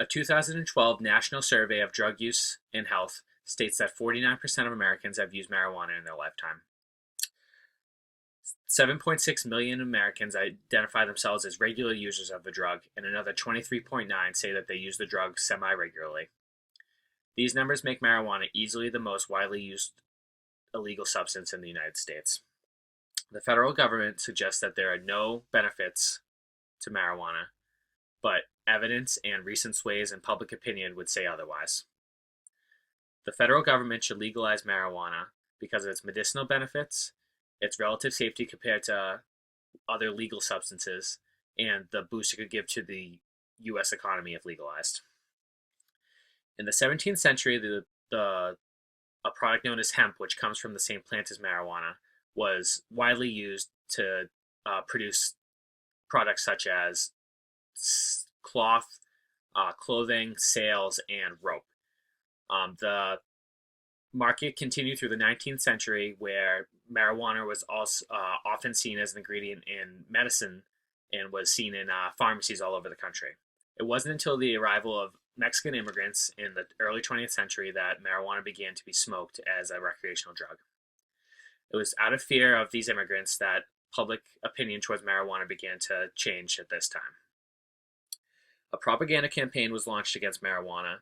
A 2012 national survey of drug use and health states that 49% of Americans have used marijuana in their lifetime. 7.6 million Americans identify themselves as regular users of the drug, and another 23.9 say that they use the drug semi regularly. These numbers make marijuana easily the most widely used illegal substance in the United States. The federal government suggests that there are no benefits to marijuana, but evidence and recent sways in public opinion would say otherwise. The federal government should legalize marijuana because of its medicinal benefits, its relative safety compared to other legal substances, and the boost it could give to the U.S. economy if legalized. In the 17th century, a product known as hemp, which comes from the same plant as marijuana, was widely used to produce products such as cloth, clothing, sails, and rope. The market continued through the 19th century, where marijuana was also often seen as an ingredient in medicine and was seen in pharmacies all over the country. It wasn't until the arrival of Mexican immigrants in the early 20th century that marijuana began to be smoked as a recreational drug. It was out of fear of these immigrants that public opinion towards marijuana began to change at this time. A propaganda campaign was launched against marijuana,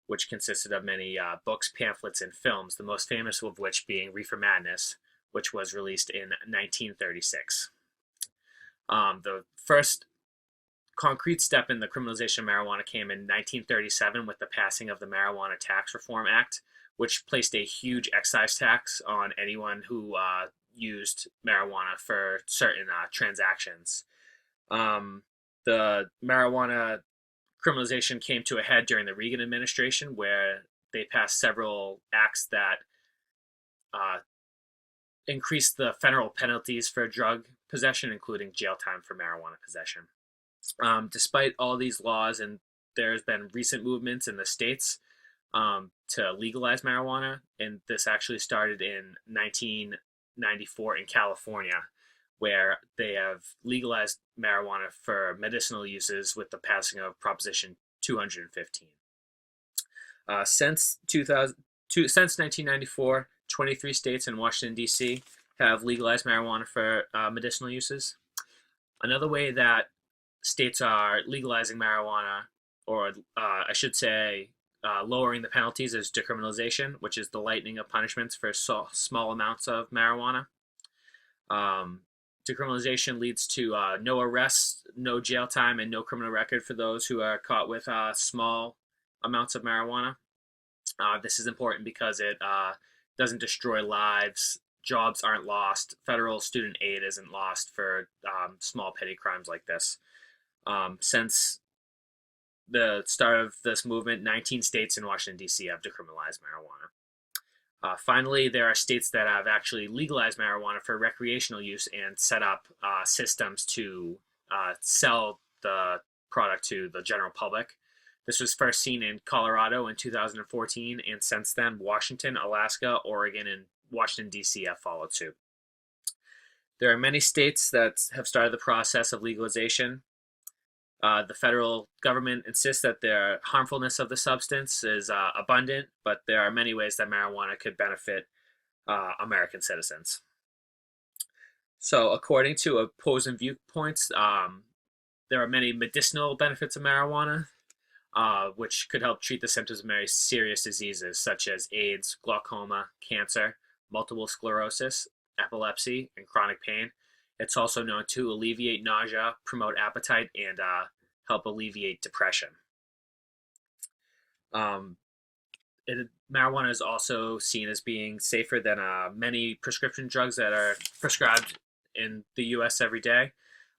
which consisted of many books, pamphlets, and films, the most famous of which being Reefer Madness, which was released in 1936. The first concrete step in the criminalization of marijuana came in 1937 with the passing of the Marijuana Tax Reform Act, which placed a huge excise tax on anyone who used marijuana for certain transactions. The marijuana criminalization came to a head during the Reagan administration, where they passed several acts that increased the federal penalties for drug possession, including jail time for marijuana possession. Despite all these laws, and there's been recent movements in the states to legalize marijuana, and this actually started in 1994 in California, where they have legalized marijuana for medicinal uses with the passing of Proposition 215. Since 1994, 23 states and Washington, D.C. have legalized marijuana for medicinal uses. Another way that states are legalizing marijuana, or I should say lowering the penalties, is decriminalization, which is the lightening of punishments for small amounts of marijuana. Decriminalization leads to no arrests, no jail time, and no criminal record for those who are caught with small amounts of marijuana. This is important because it doesn't destroy lives, jobs aren't lost, federal student aid isn't lost for small petty crimes like this. Since the start of this movement, 19 states in Washington, D.C. have decriminalized marijuana. Finally, there are states that have actually legalized marijuana for recreational use and set up systems to sell the product to the general public. This was first seen in Colorado in 2014, and since then, Washington, Alaska, Oregon, and Washington, D.C. have followed suit. There are many states that have started the process of legalization. The federal government insists that the harmfulness of the substance is abundant, but there are many ways that marijuana could benefit American citizens. So, according to opposing viewpoints, there are many medicinal benefits of marijuana, which could help treat the symptoms of many serious diseases such as AIDS, glaucoma, cancer, multiple sclerosis, epilepsy, and chronic pain. It's also known to alleviate nausea, promote appetite, and help alleviate depression. Marijuana is also seen as being safer than many prescription drugs that are prescribed in the U.S. every day.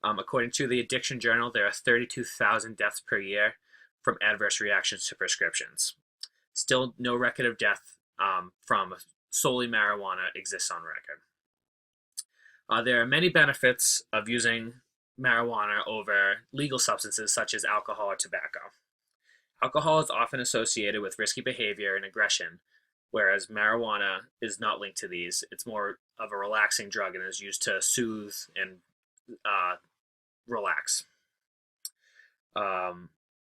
According to the Addiction Journal, there are 32,000 deaths per year from adverse reactions to prescriptions. Still, no record of death from solely marijuana exists on record. There are many benefits of using marijuana over legal substances such as alcohol or tobacco. Alcohol is often associated with risky behavior and aggression, whereas marijuana is not linked to these. It's more of a relaxing drug and is used to soothe and relax.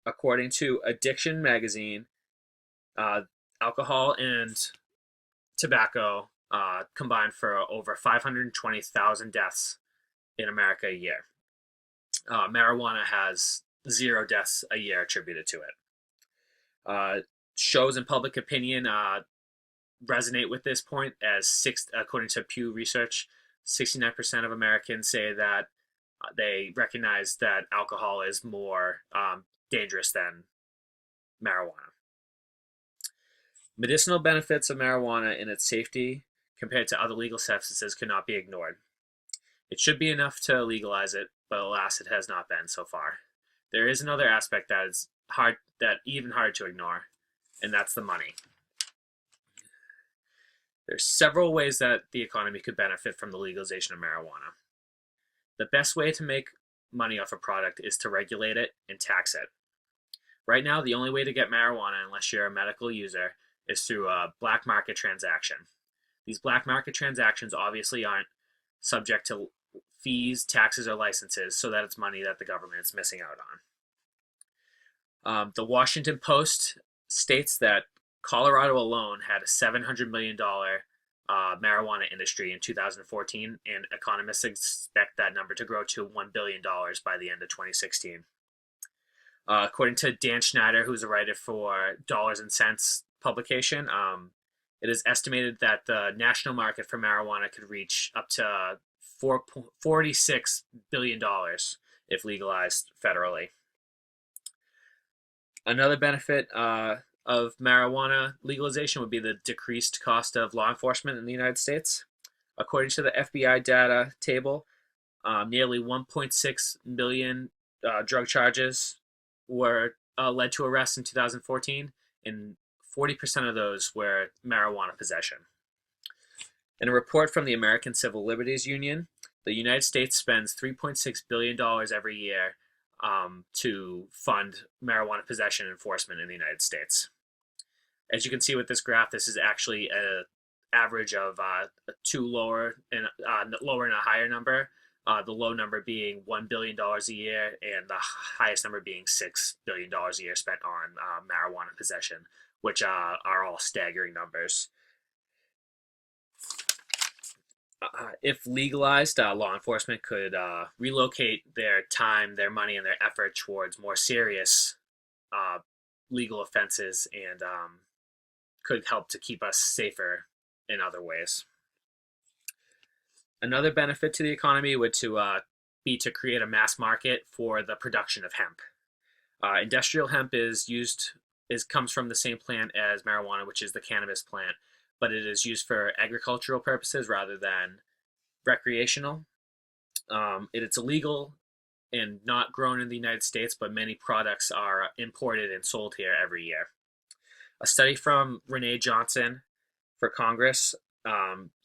According to Addiction magazine, alcohol and tobacco combined for over 520,000 deaths in America a year. Marijuana has 0 deaths a year attributed to it. Shows in public opinion resonate with this point, as according to Pew Research, 69% of Americans say that they recognize that alcohol is more dangerous than marijuana. Medicinal benefits of marijuana and its safety compared to other legal substances cannot be ignored. It should be enough to legalize it, but alas, it has not been so far. There is another aspect that is even harder to ignore, and that's the money. There's several ways that the economy could benefit from the legalization of marijuana. The best way to make money off a product is to regulate it and tax it. Right now, the only way to get marijuana, unless you're a medical user, is through a black market transaction. These black market transactions obviously aren't subject to fees, taxes, or licenses, so that it's money that the government is missing out on. The Washington Post states that Colorado alone had a $700 million marijuana industry in 2014, and economists expect that number to grow to $1 billion by the end of 2016. According to Dan Schneider, who's a writer for Dollars and Cents publication, it is estimated that the national market for marijuana could reach up to $46 billion if legalized federally. Another benefit of marijuana legalization would be the decreased cost of law enforcement in the United States. According to the FBI data table, nearly 1.6 million drug charges were led to arrests in 2014, and 40% of those were marijuana possession. In a report from the American Civil Liberties Union, the United States spends $3.6 billion every year to fund marijuana possession enforcement in the United States. As you can see with this graph, this is actually an average of two lower and a higher number. The low number being $1 billion a year, and the highest number being $6 billion a year spent on marijuana possession, which are all staggering numbers. If legalized, law enforcement could relocate their time, their money, and their effort towards more serious legal offenses, and could help to keep us safer in other ways. Another benefit to the economy would be to create a mass market for the production of hemp. Industrial hemp comes from the same plant as marijuana, which is the cannabis plant, but it is used for agricultural purposes rather than recreational. It's illegal and not grown in the United States, but many products are imported and sold here every year. A study from Renee Johnson for Congress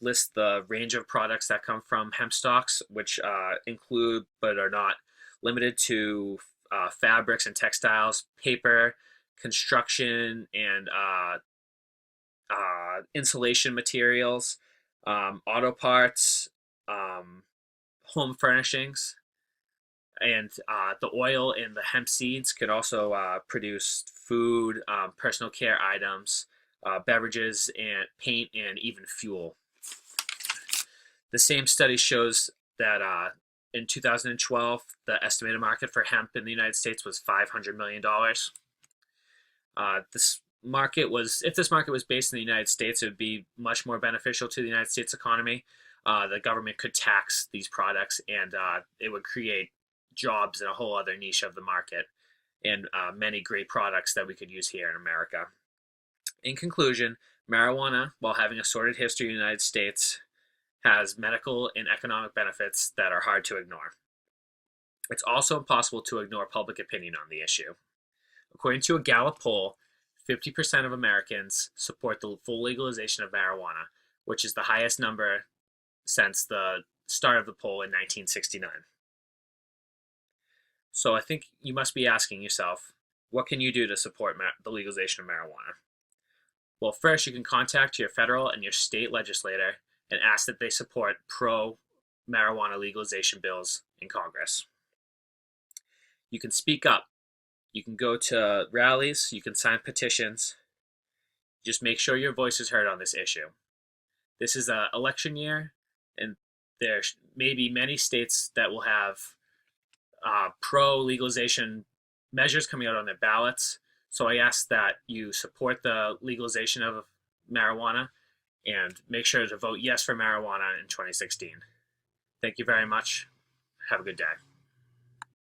lists the range of products that come from hemp stalks, which include but are not limited to fabrics and textiles, paper, construction, and insulation materials, auto parts, home furnishings, and the oil in the hemp seeds could also produce food, personal care items, beverages, and paint, and even fuel. The same study shows that in 2012, the estimated market for hemp in the United States was $500 million. If this market was based in the United States, it would be much more beneficial to the United States economy. The government could tax these products, and it would create jobs in a whole other niche of the market, and many great products that we could use here in America. In conclusion, marijuana, while having a sordid history in the United States, has medical and economic benefits that are hard to ignore. It's also impossible to ignore public opinion on the issue. According to a Gallup poll, 50% of Americans support the full legalization of marijuana, which is the highest number since the start of the poll in 1969. So I think you must be asking yourself, what can you do to support the legalization of marijuana? Well, first, you can contact your federal and your state legislator and ask that they support pro-marijuana legalization bills in Congress. You can speak up You can go to rallies, you can sign petitions. Just make sure your voice is heard on this issue. This is an election year, and there may be many states that will have pro-legalization measures coming out on their ballots. So I ask that you support the legalization of marijuana and make sure to vote yes for marijuana in 2016. Thank you very much. Have a good day.